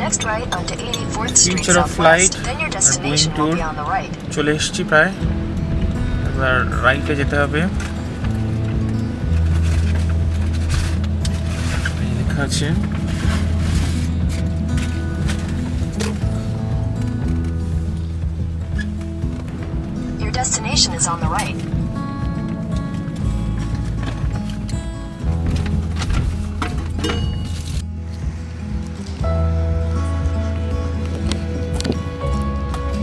next right onto 84th Street Future of Flight Southwest. Then your R destination Boeing will tour be on the right. চলে এসেছি প্রায়, এবার রাইটে যেতে হবে। লেখা আছে Your destination is on the right.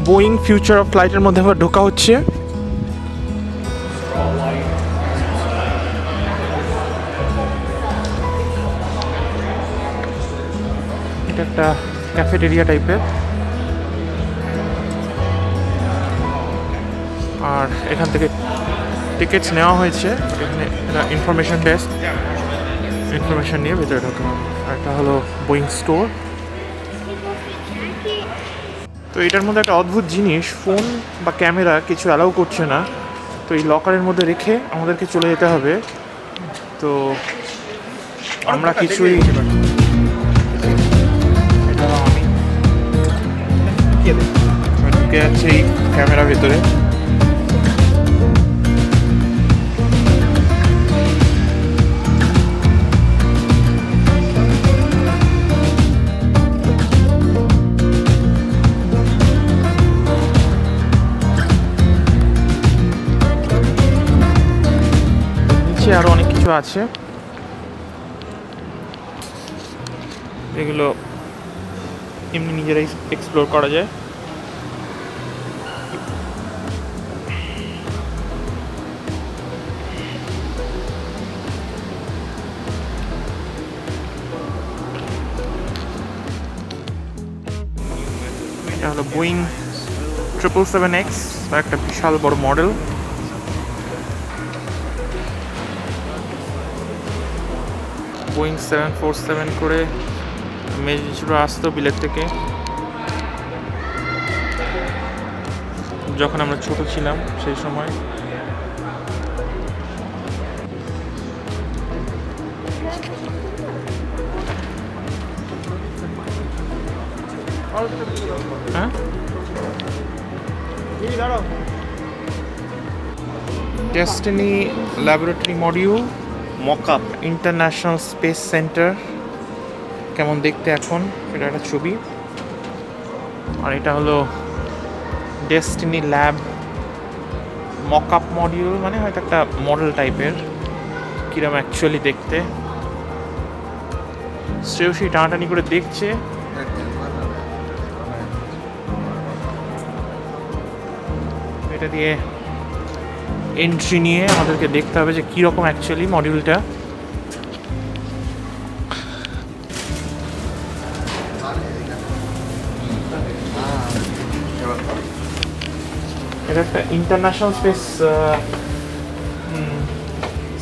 Boeing future of ফ্লাইটের মধ্যে আবার ঢোকা হচ্ছে। এটা একটা ক্যাফেটেরিয়া টাইপের, আর এখান থেকে টিকিটস নেওয়া হয়েছে। এখানে ইনফরমেশন ডেস্ক, ইনফরমেশন নিয়ে ভেতরে ঢোকা হবে। আর এটা হলো বোয়িং স্টোর। তো এটার মধ্যে একটা অদ্ভুত জিনিস, ফোন বা ক্যামেরা কিছু অ্যালাউ করছে না। তো এই লকারের মধ্যে রেখে আমাদেরকে চলে যেতে হবে। তো আমরা কিছুই, এটা আমি ঢুকে যাচ্ছি এই ক্যামেরা ভেতরে। আরো অনেক কিছু আছে, এগুলো এমনি নিজেরাই এক্সপ্লোর করা যায়। এটা হলো বোয়িং 777X, একটা বিশাল বড় মডেল। বোয়িং 747 করে মেজিগুলো আসতো বিলেত থেকে, যখন আমরা ছোট ছিলাম সেই সময়। হ্যাঁ, destiny laboratory module mockup international space centre কেমন দেখতে এখন, এটা একটা ছবি। আর এটা হলো ডেস্টিনি ল্যাব মকআপ মডিউল, মানে হয়তো একটা মডেল টাইপের, কিরম অ্যাকচুয়ালি দেখতে। শ্রেয়সী টানাটানি করে দেখছে। এটা দিয়ে এন্ট্রি নিয়ে আমাদেরকে দেখতে হবে যে কীরকম অ্যাকচুয়ালি মডিউলটা। এটা একটা international space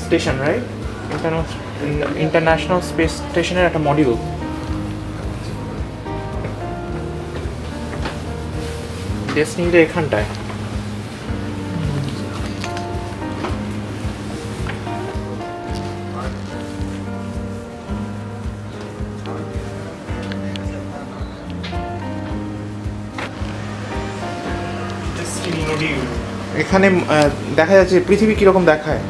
station, right? International space স্টেশনের একটা মডিউল। ডেস্টিনিটা এখানটায়। এখানে দেখা যাচ্ছে পৃথিবী কিরকম দেখায়।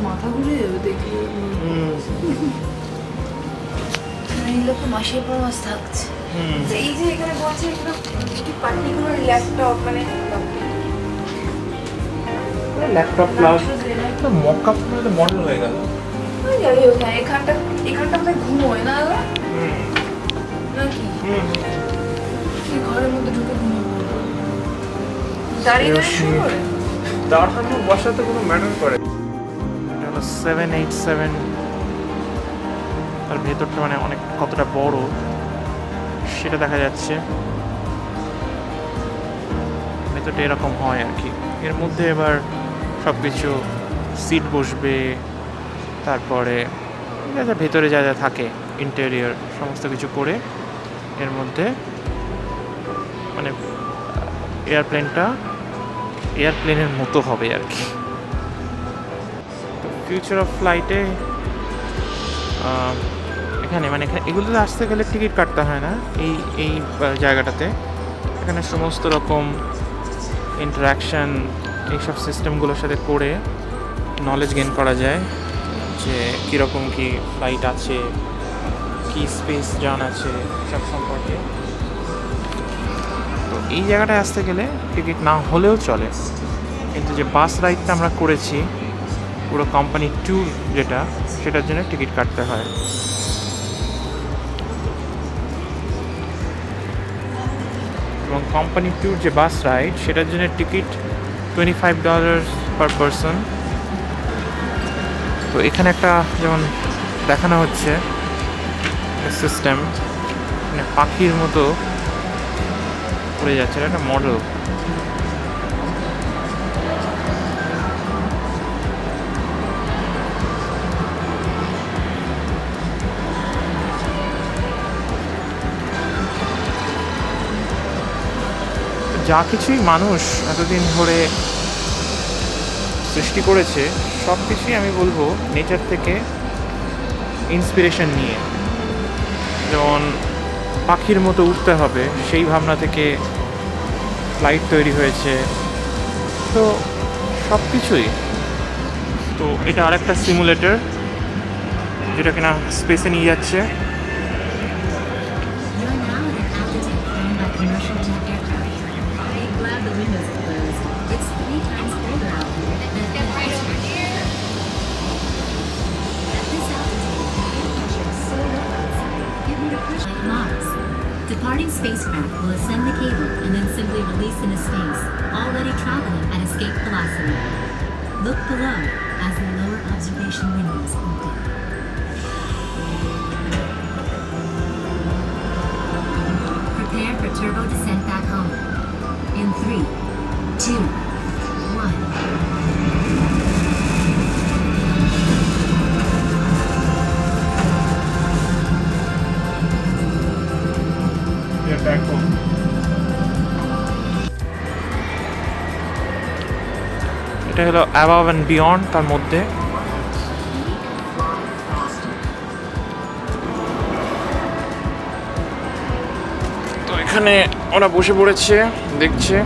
মাথা ঘুরে যাবে দেখলে। এই লোক মাসের পর মাস থাকছে। এই যে এখানে বলছে এগুলো কি পার্টিকুলার ল্যাপটপ, মানে ল্যাপটপ প্লাস মকআপ করে মডেল হয়ে গেল। যাই হোক, হ্যাঁ, এখানটা আমাদের ঘুমোয় না নাকি? ঘরের মধ্যে ঢুকে ঘুমোয়, দাঁড়িয়ে শুরু করে দাঁড়ানো বসাতে কোনো ম্যাটার করে। এটা হলো 787, তার ভেতরটা মানে অনেক কতটা বড় সেটা দেখা যাচ্ছে। ভেতরটা এরকম হয় আর কি। এর মধ্যে এবার সব কিছু সিট বসবে, তারপরে ভেতরে যা যা থাকে ইন্টেরিয়র সমস্ত কিছু করে এর মধ্যে মানে এয়ারপ্লেনটা এয়ারপ্লেনের মতো হবে আর কি। তো ফিউচার অফ ফ্লাইটে এখানে মানে এখানে এগুলোতে আসতে গেলে টিকিট কাটতে হয় না এই এই জায়গাটাতে। এখানে সমস্ত রকম ইন্টারাকশান এইসব সিস্টেমগুলোর সাথে করে নলেজ গেইন করা যায় যে কীরকম কী ফ্লাইট আছে, কী স্পেস জান আছে সব সম্পর্কে। তো এই জায়গাটায় আসতে গেলে টিকিট না হলেও চলে, কিন্তু যে বাস রাইডটা আমরা করেছি পুরো কোম্পানি ট্যুর যেটা, সেটার জন্য টিকিট কাটতে হয়। এবং কোম্পানি ট্যুর যে বাস রাইড সেটার জন্য টিকিট $25 পার পারসন। তো এখানে একটা যেমন দেখানো হচ্ছে সিস্টেম, মানে পাখির মতো উড়ে যাচ্ছে, একটা মডেল। যা কিছুই মানুষ এতদিন ধরে সৃষ্টি করেছে সব কিছুই আমি বলবো নেচার থেকে ইন্সপিরেশন নিয়ে। যেমন পাখির মতো উঠতে হবে সেই ভাবনা থেকে ফ্লাইট তৈরি হয়েছে। তো সব কিছুই। তো এটা আরেকটা সিমুলেটর যেটা কিনা স্পেসে নিয়ে যাচ্ছে। Departing spacecraft will ascend the cable and then simply release into space, already traveling at escape velocity. Look below as the lower observation windows open. Prepare for turbo descent back home. In 3, 2, 1. এটা হলো above and beyond, তার মধ্যে তো এখানে ওরা বসে পড়েছে, দেখছে।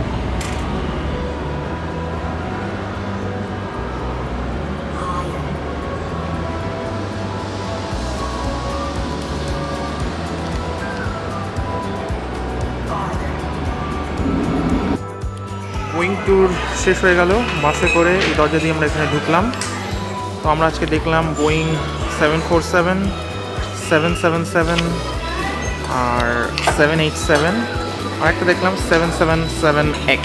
বোয়িং ট্যুর শেষ হয়ে গেল বাসে করে। এই দরজা দিয়ে আমরা এখানে ঢুকলাম। তো আমরা আজকে দেখলাম বোয়িং 747, 777 আর 787, আর একটা দেখলাম 777X।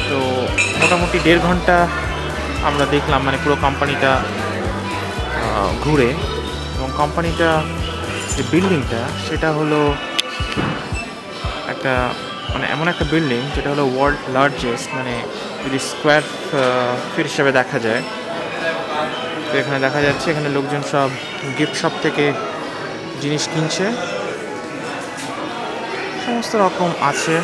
তো মোটামুটি 1.5 ঘন্টা আমরা দেখলাম, মানে পুরো কোম্পানিটা ঘুরে। এবং কোম্পানিটা যে বিল্ডিংটা সেটা হলো একটা মানে এমন একটা বিল্ডিং যেটা হলো ওয়ার্ল্ড লার্জেস্ট, মানে যদি স্কোয়ার ফিট হিসাবে দেখা যায়। তো এখানে দেখা যাচ্ছে এখানে লোকজন সব গিফট শপ থেকে জিনিস কিনছে, সমস্ত রকম আছে।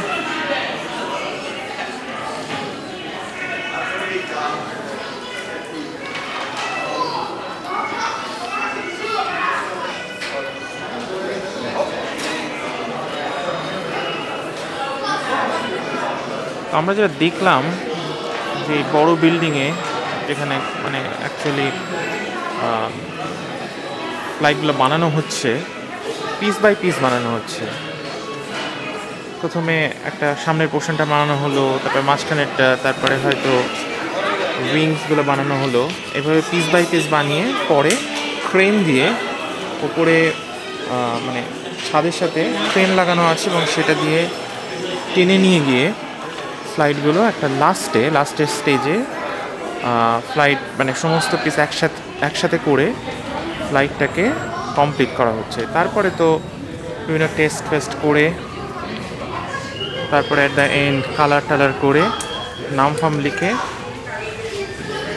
আমরা যেটা দেখলাম যে বড় বিল্ডিংয়ে যেখানে মানে অ্যাকচুয়ালি ফ্লাইটগুলো বানানো হচ্ছে, পিস বাই পিস বানানো হচ্ছে। প্রথমে একটা সামনের পোর্শনটা বানানো হলো, তারপরে মাঝখানেরটা, তারপরে হয়তো উইংসগুলো বানানো হলো। এভাবে পিস বাই পিস বানিয়ে পরে ক্রেন দিয়ে ওপরে মানে ছাদের সাথে ক্রেন লাগানো আছে এবং সেটা দিয়ে টেনে নিয়ে গিয়ে ফ্লাইটগুলো একটা লাস্টের স্টেজে ফ্লাইট মানে সমস্ত পিস একসাথে করে ফ্লাইটটাকে কমপ্লিট করা হচ্ছে। তারপরে তো বিভিন্ন টেস্ট করে তারপরে অ্যাট দ্য এন্ড কালার করে নাম ফাম লিখে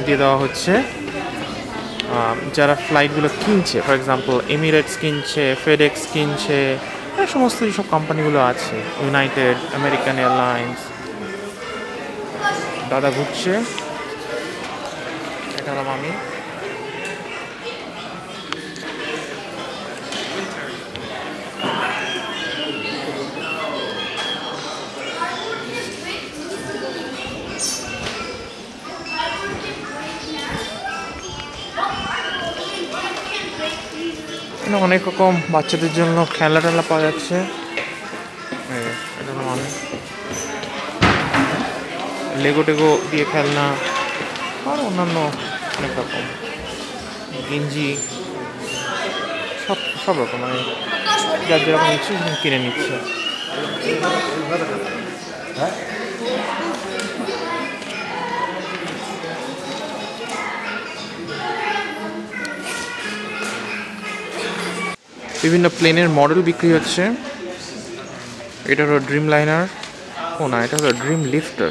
দিয়ে দেওয়া হচ্ছে যারা ফ্লাইটগুলো কিনছে। ফর এক্সাম্পল এমিরেটস কিনছে, ফেডেক্স কিনছে, এই সমস্ত যেসব কোম্পানিগুলো আছে, ইউনাইটেড, আমেরিকান এয়ারলাইন্স। দাদা ঘুরছে, এটা হলাম আমি। অনেক রকম বাচ্চাদের জন্য খেলনা টেলা পাওয়া যাচ্ছে। এটা হলো মানে লেগো টেগো দিয়ে খেলনা, আর অন্যান্য অনেক রকম গেঞ্জি, সব রকম, মানে যার যেরকম ইচ্ছে কিনে নিচ্ছে। বিভিন্ন প্লেনের মডেল বিক্রি হচ্ছে। এটা হলো ড্রিম লাইনার, ও না, এটা হলো ড্রিম লিফটার।